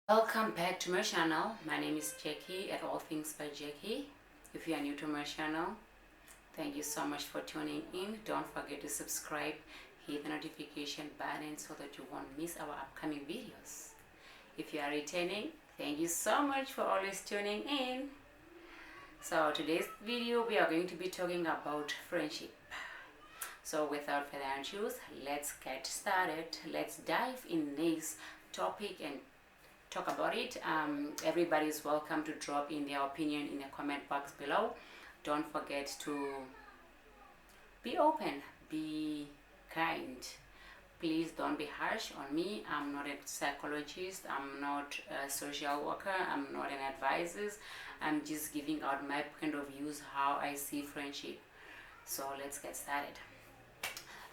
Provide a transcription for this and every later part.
Welcome back to my channel. My name is Jackie at All Things by Jackie. If you are new to my channel, thank you so much for tuning in. Don't forget to subscribe, hit the notification button so that you won't miss our upcoming videos. If you are returning, thank you so much for always tuning in. So today's video we are going to be talking about friendship. So without further ado, let's get started. Let's dive in this topic and talk about it. Everybody is welcome to drop in their opinion in the comment box below. Don't forget to be open, be kind. Please don't be harsh on me. I'm not a psychologist, I'm not a social worker, I'm not an advisor. I'm just giving out my point of views, how I see friendship. So let's get started.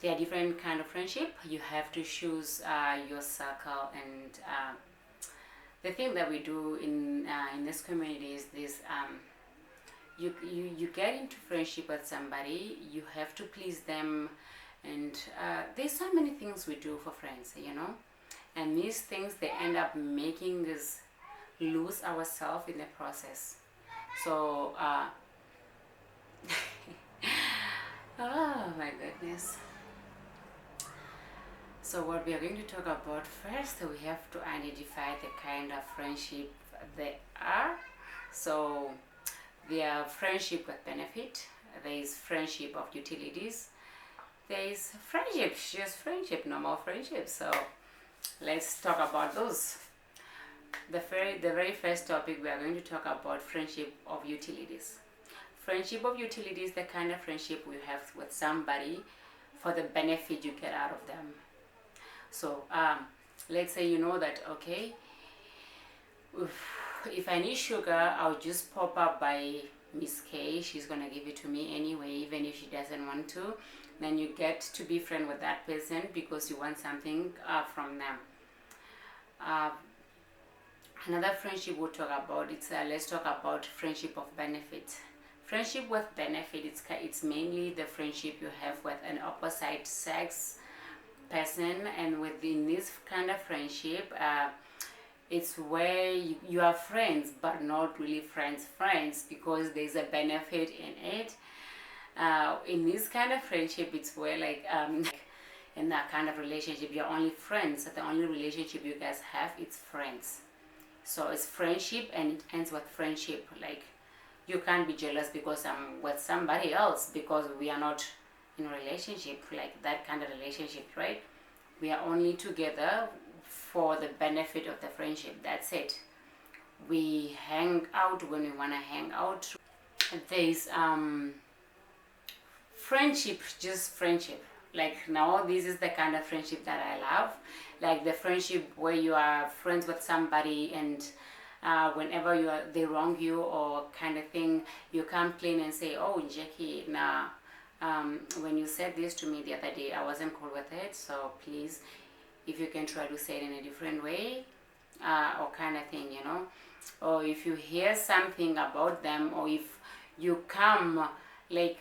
There are different kind of friendship. You have to choose your circle, and the thing that we do in this community is this: you get into friendship with somebody, you have to please them, and there's so many things we do for friends, and these things they end up making us lose ourselves in the process. So oh my goodness. So what we are going to talk about first, we have to identify the kind of friendship they are. So there are friendship with benefit, there is friendship of utilities, there is friendship, just friendship, normal friendship. So let's talk about those. The very first topic, we are going to talk about friendship of utilities. Friendship of utilities, the kind of friendship we have with somebody for the benefit you get out of them. So let's say you know that, okay, if I need sugar, I'll just pop up by Miss K. She's gonna give it to me anyway, even if she doesn't want to. Then you get to be friend with that person because you want something from them. Another friendship we'll talk about, let's talk about friendship of benefit. Friendship with benefit, it's mainly the friendship you have with an opposite sex person, and within this kind of friendship, it's where you are friends but not really friends because there's a benefit in it. In this kind of friendship, it's where in that kind of relationship you're only friends. The only relationship you guys have, it's friends. So it's friendship and it ends with friendship. Like, you can't be jealous because I'm with somebody else because we are not in a relationship, like that kind of relationship, right? We are only together for the benefit of the friendship. That's it. We hang out when we want to hang out. There's friendship, just friendship. Like, now this is the kind of friendship that I love, like the friendship where you are friends with somebody, and whenever they wrong you or kind of thing, you complain and say, oh Jackie, nah, when you said this to me the other day, I wasn't cool with it, so please, if you can try to say it in a different way, or kind of thing, or if you hear something about them, or if you come like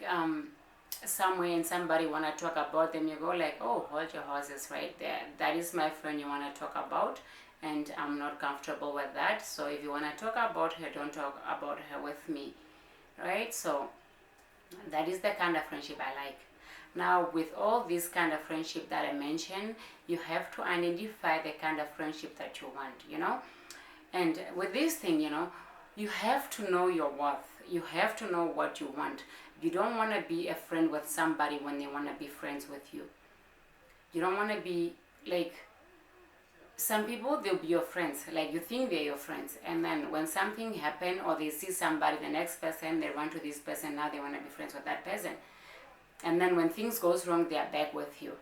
somewhere and somebody want to talk about them, you go like, oh, hold your horses right there, that is my friend you want to talk about, and I'm not comfortable with that. So if you want to talk about her, don't talk about her with me, right? So that is the kind of friendship I like. Now, with all this kind of friendship that I mentioned, you have to identify the kind of friendship that you want, and with this thing, you have to know your worth. You have to know what you want. You don't want to be a friend with somebody when they want to be friends with you. You don't want to be like, some people, they'll be your friends, like you think they're your friends, and then when something happen or they see somebody, the next person, they run to this person, now they want to be friends with that person, and then when things goes wrong, they are back with you.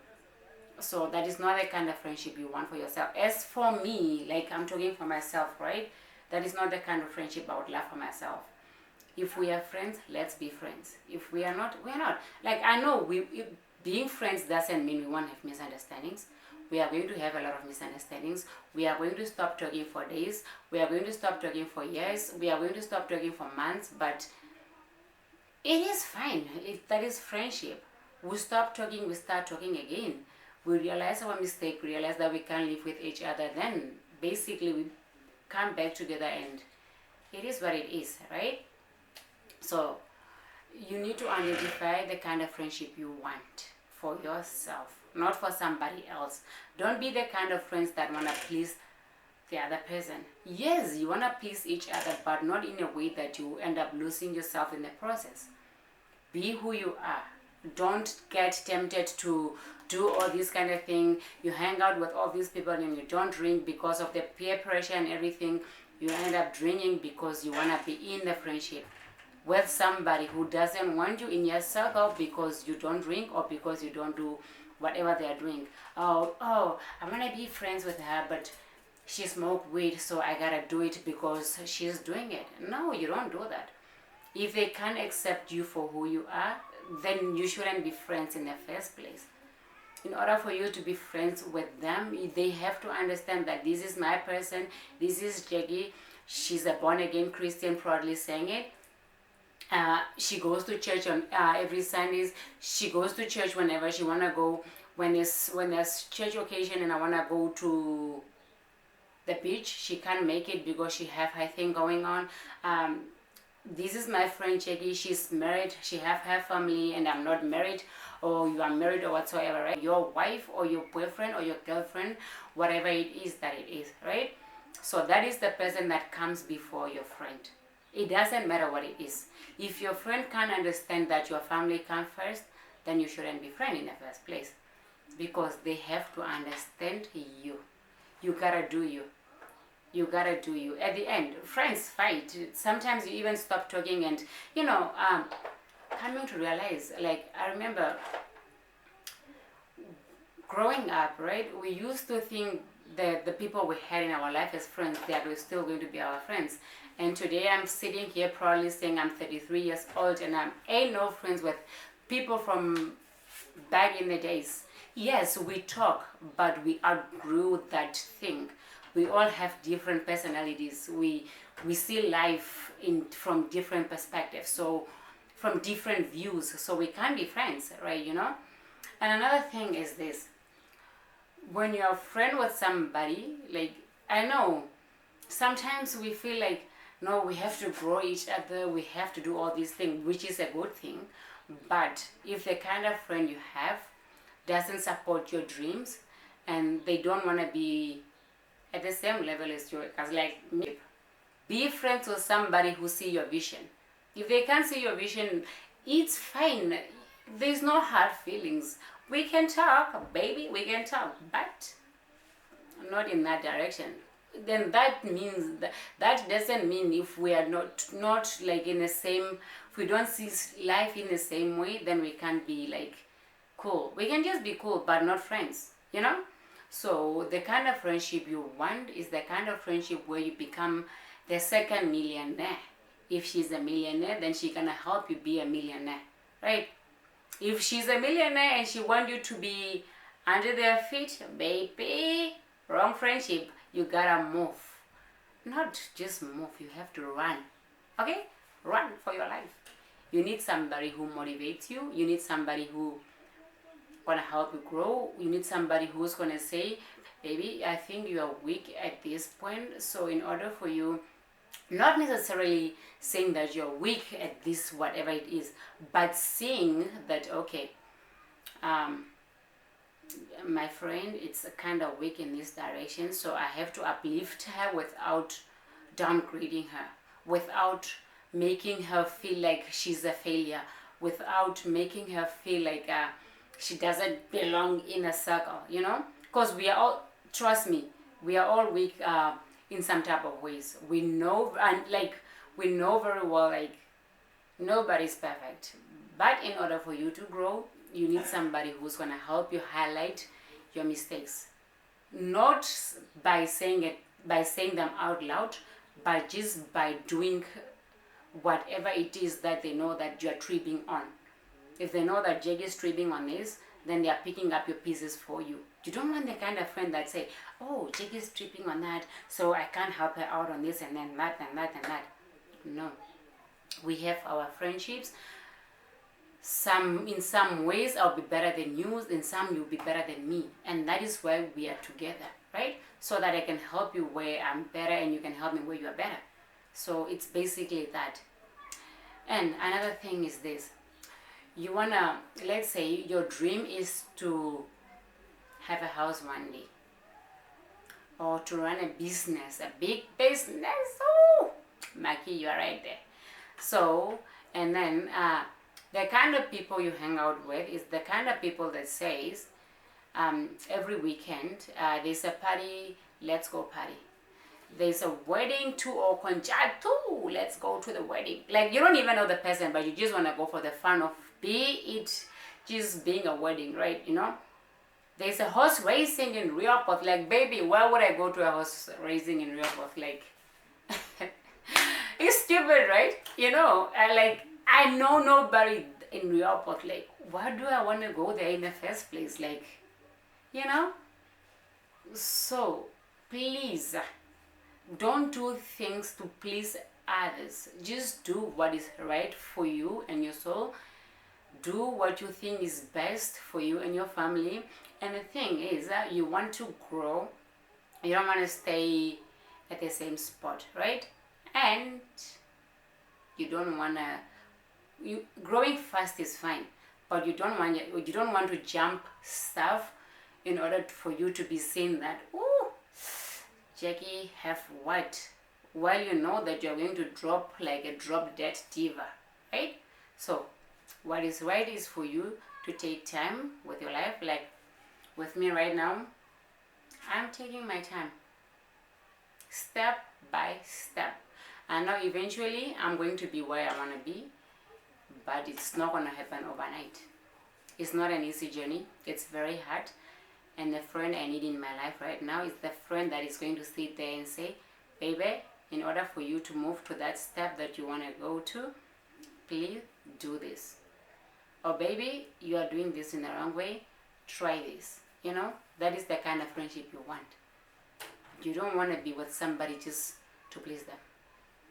So that is not the kind of friendship you want for yourself. As for me, like, I'm talking for myself, right? That is not the kind of friendship I would love for myself. If we are friends, let's be friends. If we are not, we are not. Like, I know being friends doesn't mean we won't have misunderstandings. We are going to have a lot of misunderstandings. We are going to stop talking for days. We are going to stop talking for years. We are going to stop talking for months. But it is fine. That is friendship. We stop talking, we start talking again. We realize our mistake, realize that we can't live with each other. Then basically we come back together, and it is what it is, right? So you need to identify the kind of friendship you want for yourself, not for somebody else. Don't be the kind of friends that want to please the other person. Yes, you want to please each other, but not in a way that you end up losing yourself in the process. Be who you are. Don't get tempted to do all this kind of thing. You hang out with all these people and you don't drink because of the peer pressure and everything. You end up drinking because you want to be in the friendship with somebody who doesn't want you in your circle because you don't drink or because you don't do whatever they are doing. Oh, I want to be friends with her, but she smoked weed, so I gotta do it because she's doing it. No, you don't do that. If they can't accept you for who you are, then you shouldn't be friends in the first place. In order for you to be friends with them, they have to understand that this is my person, this is Jackie, she's a born-again Christian, proudly saying it. She goes to church on every Sundays. She goes to church whenever she wanna go. When there's church occasion and I wanna go to the beach, she can't make it because she have her thing going on. This is my friend Jackie. She's married. She have her family, and I'm not married. Or you are married or whatsoever, right? Your wife or your boyfriend or your girlfriend, whatever it is that it is, right? So that is the person that comes before your friend. It doesn't matter what it is. If your friend can't understand that your family comes first, then you shouldn't be friends in the first place, because they have to understand you. You gotta do you. You gotta do you. At the end, friends fight. Sometimes you even stop talking, and coming to realize, like, I remember growing up, right? We used to think that the people we had in our life as friends, that were still going to be our friends. And today I'm sitting here proudly saying I'm 33 years old and I ain't no friends with people from back in the days. Yes, we talk, but we outgrew that thing. We all have different personalities. We see life from different perspectives, so from different views. So we can't be friends, right? You know. And another thing is this: when you're a friend with somebody, like, I know sometimes we feel like, no, we have to grow each other. We have to do all these things, which is a good thing. But if the kind of friend you have doesn't support your dreams and they don't want to be at the same level as you, because like me, be friends with somebody who see your vision. If they can't see your vision, it's fine. There's no hard feelings. We can talk, baby, we can talk, but not in that direction. Then that means that doesn't mean if we are not like in the same, if we don't see life in the same way, then we can't be like cool. We can just be cool, but not friends, you know? So the kind of friendship you want is the kind of friendship where you become the second millionaire. If she's a millionaire, then she's gonna help you be a millionaire, right? If she's a millionaire and she wants you to be under their feet, baby, wrong friendship. You gotta move. Not just move, you have to run. Okay? Run for your life. You need somebody who motivates you. You need somebody who gonna help you grow. You need somebody who's gonna say, baby, I think you are weak at this point. So in order for you, not necessarily saying that you're weak at this, whatever it is, but saying that, okay, my friend, it's kind of weak in this direction, so I have to uplift her without downgrading her, without making her feel like she's a failure, without making her feel like she doesn't belong in a circle, you know? Because we are all, trust me, we are all weak in some type of ways. We know, and like, we know very well, like, nobody's perfect. But in order for you to grow, you need somebody who's going to help you highlight your mistakes. Not by saying them out loud, but just by doing whatever it is that they know that you're tripping on. If they know that Jake is tripping on this, then they are picking up your pieces for you. You don't want the kind of friend that say, oh, Jake is tripping on that, so I can't help her out on this and then that and that and that. No. We have our friendships. In some ways I'll be better than you, in some you'll be better than me, and that is why we are together. right? So that I can help you where I'm better and you can help me where you are better. So it's basically that. And another thing is this. You wanna, let's say your dream is to have a house one day, or to run a business, a big business. Oh, Maki, you are right there. So, and then the kind of people you hang out with is the kind of people that says, every weekend there's a party, let's go party. There's a wedding to or concerto, let's go to the wedding. Like, you don't even know the person, but you just want to go for the fun of it just being a wedding, right? You know, there's a horse racing in Rehoboth. Like, baby, why would I go to a horse racing in Rehoboth? Like, it's stupid, right? You know, I know nobody in Rehoboth. Like, why do I want to go there in the first place? Like, you know? So, please, don't do things to please others. Just do what is right for you and your soul. Do what you think is best for you and your family. And the thing is that you want to grow. You don't want to stay at the same spot, right? And you don't want to, growing fast is fine, but you don't want to jump stuff in order for you to be seen that, oh, Jackie have what? While you know that you're going to drop like a drop dead diva, right? So what is right is for you to take time with your life. Like with me right now, I'm taking my time, step by step. I know eventually I'm going to be where I want to be, but it's not going to happen overnight. It's not an easy journey. It's very hard. And the friend I need in my life right now is the friend that is going to sit there and say, baby, in order for you to move to that step that you want to go to, please do this. Or baby, you are doing this in the wrong way, try this. You know, that is the kind of friendship you want. You don't want to be with somebody just to please them.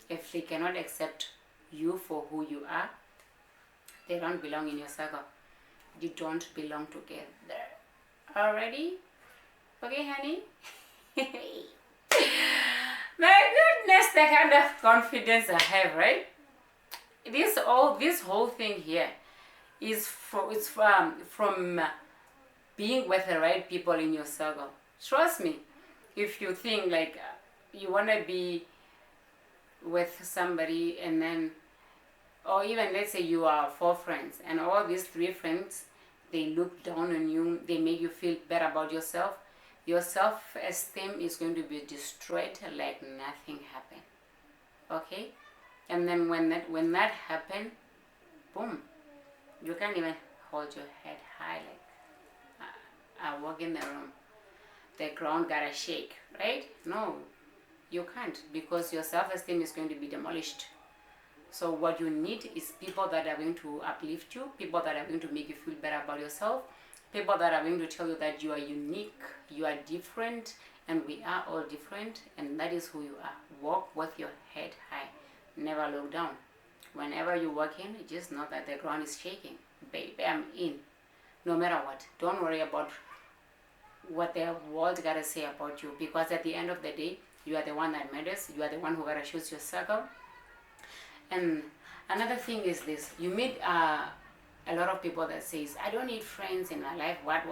If they cannot accept you for who you are, they don't belong in your circle. You don't belong together. Already? Okay, honey? My goodness, the kind of confidence I have, right? This whole thing here is from being with the right people in your circle. Trust me, if you think like you want to be with somebody and then, or even let's say you are 4 friends and all these 3 friends, they look down on you, they make you feel bad about yourself, your self-esteem is going to be destroyed like nothing happened. Okay? And then when that happened, boom, you can't even hold your head high. Like I walk in the room, the ground gotta shake, right? No, you can't, because your self-esteem is going to be demolished. So what you need is people that are going to uplift you, people that are going to make you feel better about yourself, people that are going to tell you that you are unique, you are different, and we are all different, and that is who you are. Walk with your head high. Never look down. Whenever you walk in, just know that the ground is shaking. Baby, I'm in. No matter what. Don't worry about what the world gotta say about you, because at the end of the day, you are the one that matters. You are the one who gotta choose your circle. And another thing is this. You meet a lot of people that says, I don't need friends in my life. What?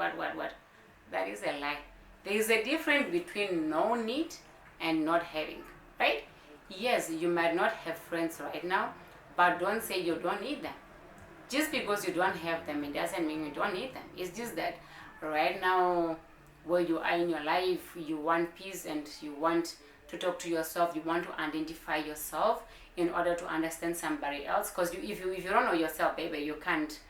That is a lie. There is a difference between no need and not having, right? Yes, you might not have friends right now, but don't say you don't need them. Just because you don't have them, it doesn't mean you don't need them. It's just that right now, where you are in your life, you want peace and you want to talk to yourself, you want to identify yourself in order to understand somebody else. Because if you don't know yourself, baby, you can't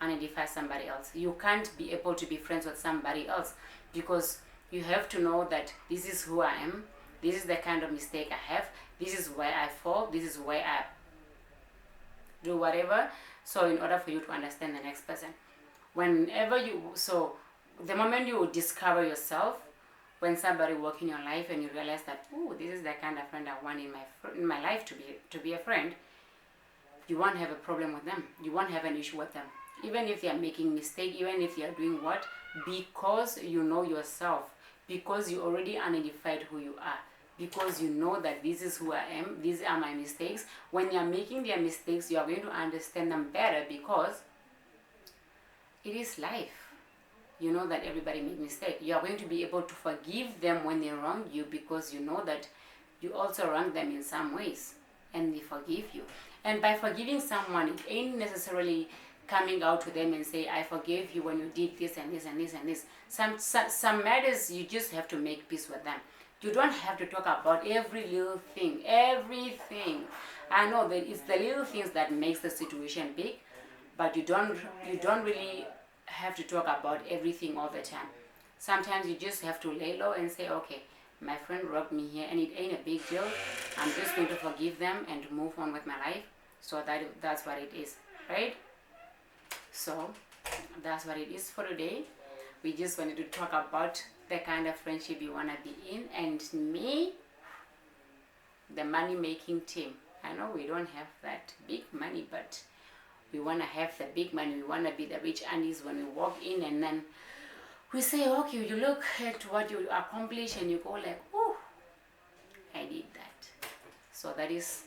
identify somebody else. You can't be able to be friends with somebody else, because you have to know that this is who I am, this is the kind of mistake I have, this is where I fall, this is where I do whatever. So in order for you to understand the next person, the moment you discover yourself, when somebody walks in your life and you realize that, oh, this is the kind of friend I want in my life to be a friend, you won't have a problem with them. You won't have an issue with them. Even if they are making mistakes, even if they are doing what, because you know yourself, because you already identified who you are, because you know that this is who I am, these are my mistakes. When you're making their mistakes, you are going to understand them better, because it is life. You know that everybody makes mistakes. You are going to be able to forgive them when they wrong you, because you know that you also wrong them in some ways, and they forgive you. And by forgiving someone, it ain't necessarily coming out to them and say, I forgave you when you did this and this and this and this. Some matters you just have to make peace with them. You don't have to talk about every little thing, everything. I know that it's the little things that makes the situation big, but you don't really have to talk about everything all the time. Sometimes you just have to lay low and say, okay, my friend robbed me here and it ain't a big deal. I'm just going to forgive them and move on with my life. So that's what it is, right? So that's what it is for today. We just wanted to talk about the kind of friendship you want to be in. And me, the money making team. I know we don't have that big money, but we want to have the big money. We want to be the rich aunties when we walk in, and then we say, okay, you look at what you accomplish and you go like, oh, I did that. So that is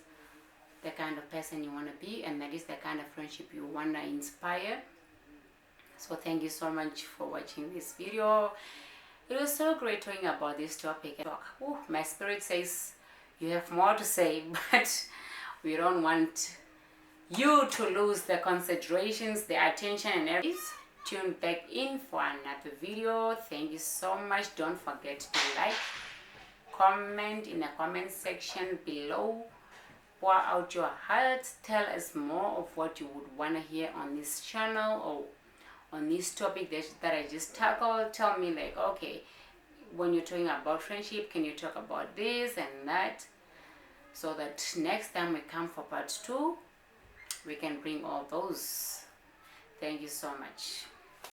the kind of person you want to be, and that is the kind of friendship you want to inspire. So thank you so much for watching this video. It was so great talking about this topic. Ooh, my spirit says you have more to say, but we don't want you to lose the considerations, the attention, and everything. Tune back in for another video. Thank you so much. Don't forget to like, comment in the comment section below. Pour out your heart. Tell us more of what you would want to hear on this channel or on this topic that I just tackled. Tell me like, okay, when you're talking about friendship, can you talk about this and that, so that next time we come for part 2, we can bring all those. Thank you so much.